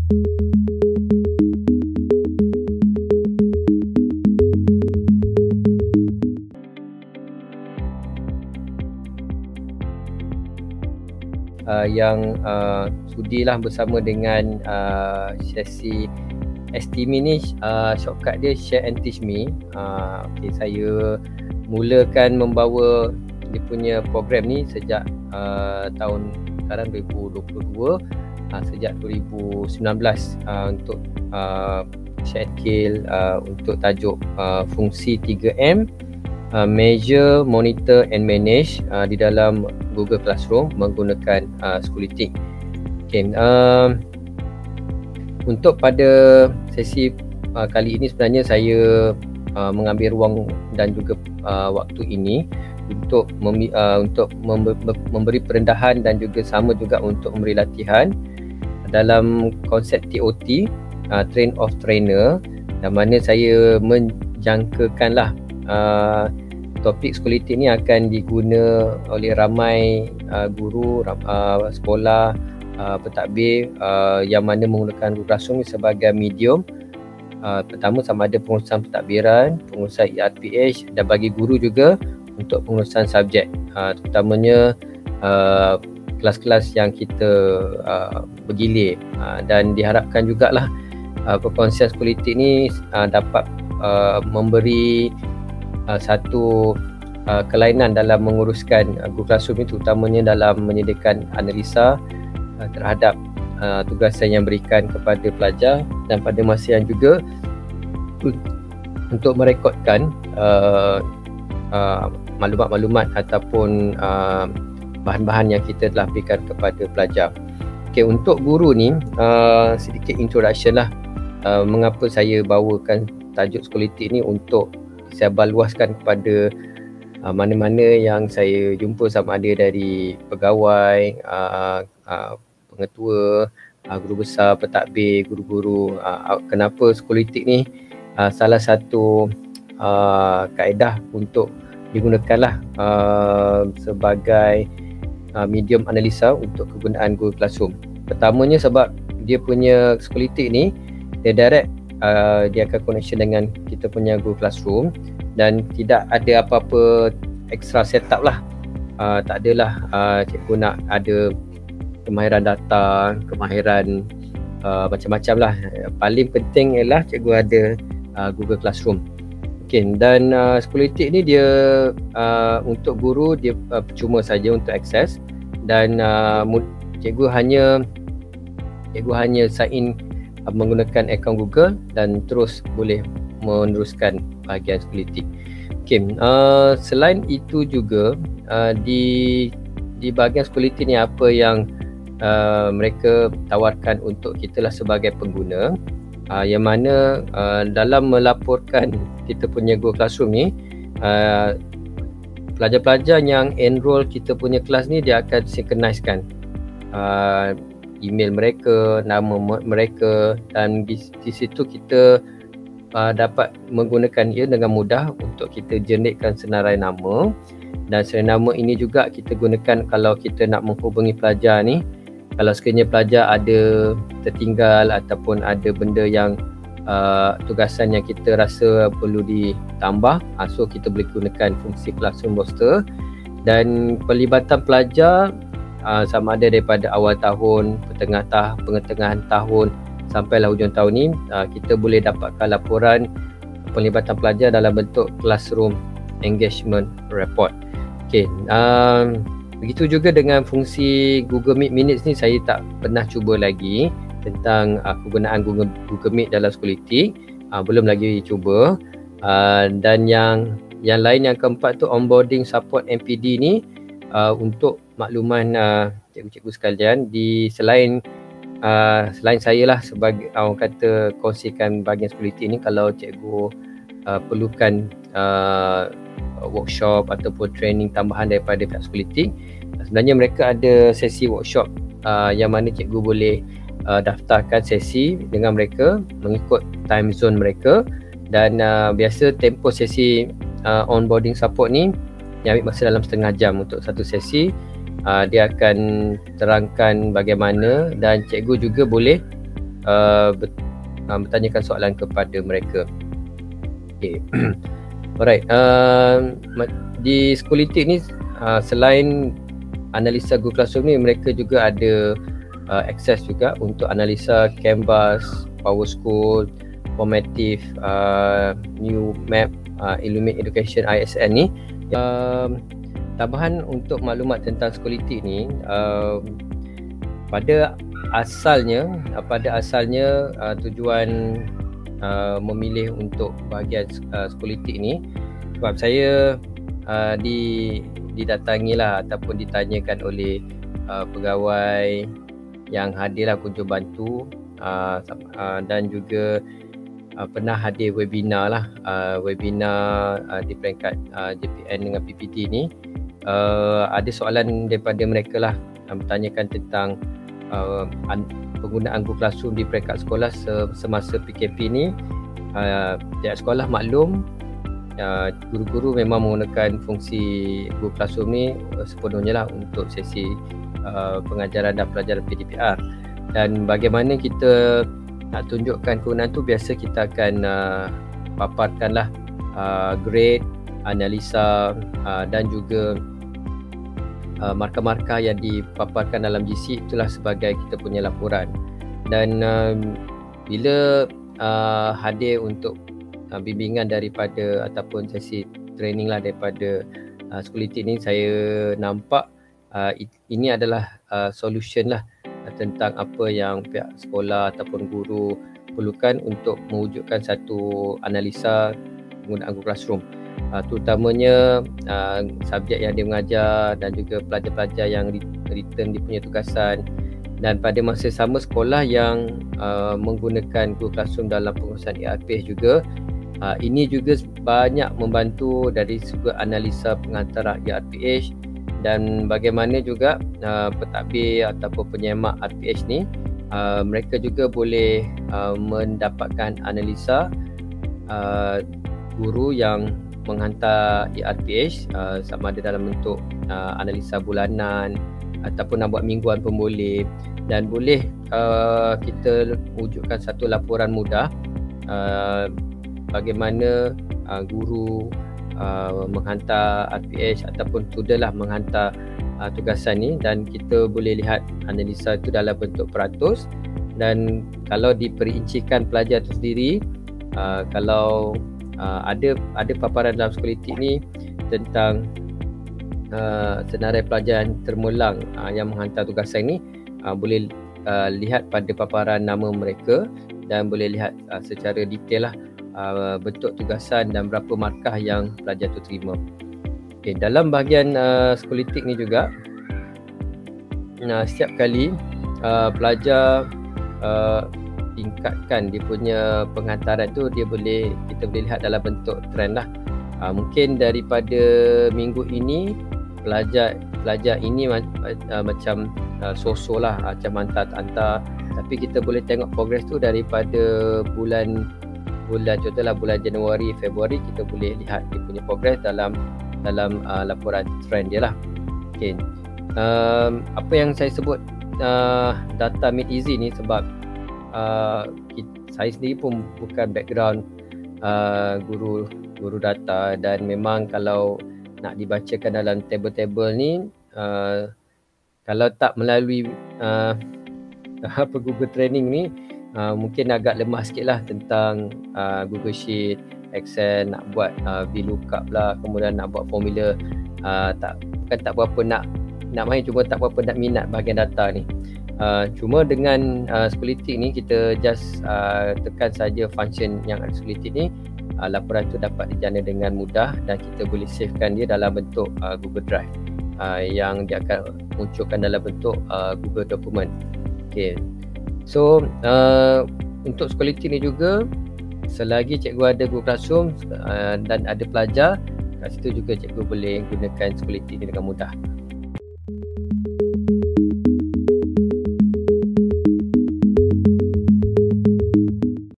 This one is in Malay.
Yang sudilah bersama dengan sesi STME ni. Shortcut dia Share and Teach Me. Okay, saya mulakan membawa dia punya program ni sejak tahun sekarang 2022, sejak 2019 untuk Share and Kill untuk tajuk fungsi 3M, measure, monitor and manage di dalam Google Classroom menggunakan Scholastic. Okay, untuk pada sesi kali ini sebenarnya saya mengambil ruang dan juga waktu ini untuk memberi perendahan dan juga sama juga untuk memberi latihan dalam konsep TOT, Train of Trainer, dan mana saya menjangkakanlah topik Scholastic ni akan diguna oleh ramai guru, sekolah, pentadbir yang mana menggunakan Google Classroom sebagai medium. Pertama, sama ada pengurusan pentadbiran, pengurusan ERPH, dan bagi guru juga untuk pengurusan subjek, terutamanya kelas-kelas yang kita bergilir, dan diharapkan jugalah perkongsian Scholastic ni dapat memberi satu kelainan dalam menguruskan Google Classroom ini, terutamanya dalam menyediakan analisa terhadap tugasan yang berikan kepada pelajar, dan pada masa yang juga untuk merekodkan maklumat-maklumat ataupun bahan-bahan yang kita telah berikan kepada pelajar. Okay, untuk guru ni sedikit introduction lah mengapa saya bawakan tajuk Scholastic ni untuk sebar luaskan kepada mana-mana yang saya jumpa, sama ada dari pegawai, pengetua, guru besar, pentadbir, guru-guru. Kenapa Scholastic ni salah satu kaedah untuk digunakanlah sebagai medium analisa untuk kegunaan Google Classroom. Pertamanya sebab dia punya Scholastic ni dia direct, dia akan connection dengan kita punya Google Classroom dan tidak ada apa-apa extra setup lah. Tak adalah cikgu nak ada kemahiran data, kemahiran macam-macam lah. Paling penting ialah cikgu ada Google Classroom. Okay, dan Scholastic ni dia untuk guru dia percuma saja untuk akses, dan cikgu hanya sign in menggunakan akaun Google dan terus boleh meneruskan bahagian Scholastic. Okay, selain itu juga di bahagian Scholastic ni apa yang mereka tawarkan untuk kita lah sebagai pengguna, yang mana dalam melaporkan kita punya Google Classroom ni, pelajar-pelajar yang enroll kita punya kelas ni dia akan synchronizekan email mereka, nama mereka, dan di situ kita dapat menggunakan ia dengan mudah untuk kita generatekan senarai nama, dan senarai nama ini juga kita gunakan kalau kita nak menghubungi pelajar ni. Kalau sekiranya pelajar ada tertinggal ataupun ada benda yang tugasan yang kita rasa perlu ditambah, so kita boleh gunakan fungsi Classroom Roster. Dan pelibatan pelajar sama ada daripada awal tahun, pertengahan tahun sampailah hujung tahun ni, kita boleh dapatkan laporan pelibatan pelajar dalam bentuk Classroom Engagement Report. Okay, begitu juga dengan fungsi Google Meet Minutes ni, saya tak pernah cuba lagi tentang kegunaan Google Meet dalam Scholastic, belum lagi cuba. Dan yang lain, yang keempat tu onboarding support MPD ni, untuk makluman cikgu-cikgu sekalian, selain saya lah sebagai orang kata kongsikan bahagian Scholastic ni, kalau cikgu perlukan workshop ataupun training tambahan daripada pihak Scholastic, sebenarnya mereka ada sesi workshop yang mana cikgu boleh daftarkan sesi dengan mereka mengikut time zone mereka. Dan biasa tempoh sesi onboarding support ni dia ambil masa dalam setengah jam untuk satu sesi. Dia akan terangkan bagaimana, dan cikgu juga boleh bertanyakan soalan kepada mereka. Okay. Alright, di Schoolitic ni selain analisa Google Classroom ni, mereka juga ada akses juga untuk analisa Canvas, PowerSchool, Formative, New Map, Illumate Education ISN ni. Tambahan untuk maklumat tentang Schoolitic ni, pada asalnya tujuan memilih untuk bahagian Schoolitic ni sebab saya didatangilah ataupun ditanyakan oleh pegawai yang hadirlah kunjung bantu, dan juga pernah hadir webinar lah, di peringkat JPN dengan PPT ni. Ada soalan daripada mereka lah, bertanyakan tentang penggunaan Google Classroom di peringkat sekolah semasa PKP ni. Pihak sekolah maklum guru-guru memang menggunakan fungsi Google Classroom ni sepenuhnya lah untuk sesi pengajaran dan pelajaran PDPR. Dan bagaimana kita nak tunjukkan kegunaan tu, biasa kita akan paparkanlah grade, analisa, dan juga markah-markah yang dipaparkan dalam GC, itulah sebagai kita punya laporan. Dan bila hadir untuk bimbingan daripada ataupun sesi training lah daripada Schoolitic ni, saya nampak ini adalah solution lah tentang apa yang pihak sekolah ataupun guru perlukan untuk mewujudkan satu analisa penggunaan Google Classroom, terutamanya subjek yang dia mengajar dan juga pelajar-pelajar yang return dia punya tugasan. Dan pada masa sama, sekolah yang menggunakan Google Classroom dalam pengurusan ERPH juga, ini juga banyak membantu dari segi analisa pengantar ERPH, dan bagaimana juga pentadbir ataupun penyemak RPH ni, mereka juga boleh mendapatkan analisa guru yang menghantar ERPH, sama ada dalam bentuk analisa bulanan ataupun nak buat mingguan pun boleh. Dan boleh kita wujudkan satu laporan mudah bagaimana guru menghantar RPH ataupun student lah menghantar tugasan ni, dan kita boleh lihat analisa itu dalam bentuk peratus. Dan kalau diperincikan pelajar itu sendiri, kalau ada paparan dalam Schoolitic ni tentang senarai pelajar yang termulang yang menghantar tugasan ni, boleh lihat pada paparan nama mereka dan boleh lihat secara detail lah bentuk tugasan dan berapa markah yang pelajar tu terima. Okay, dalam bahagian Schoolitic ni juga, setiap kali pelajar tingkatkan dia punya penghantaran tu, kita boleh lihat dalam bentuk trend lah. Mungkin daripada minggu ini pelajar ini macam so-so lah, macam hantar, tapi kita boleh tengok progress tu daripada bulan contohlah bulan Januari, Februari, kita boleh lihat dia punya progress dalam laporan trend dia lah. Okay. Apa yang saya sebut data made easy ni sebab saya sendiri pun bukan background guru data, dan memang kalau nak dibacakan dalam table-table ni, kalau tak melalui Google Training ni, mungkin agak lemah sikit lah tentang Google Sheet, Excel, nak buat VLOOKUP lah, kemudian nak buat formula, tak berapa nak main, cuma tak berapa nak minat bahagian data ni. Cuma dengan Schoolitic ni, kita just tekan saja function yang ada Schoolitic ni, laporan tu dapat dijana dengan mudah, dan kita boleh savekan dia dalam bentuk Google Drive, yang dia akan munculkan dalam bentuk Google Document. Okay. So untuk Schoolitic ni juga, selagi cikgu ada Google Classroom dan ada pelajar kat situ juga, cikgu boleh gunakan Schoolitic ni dengan mudah.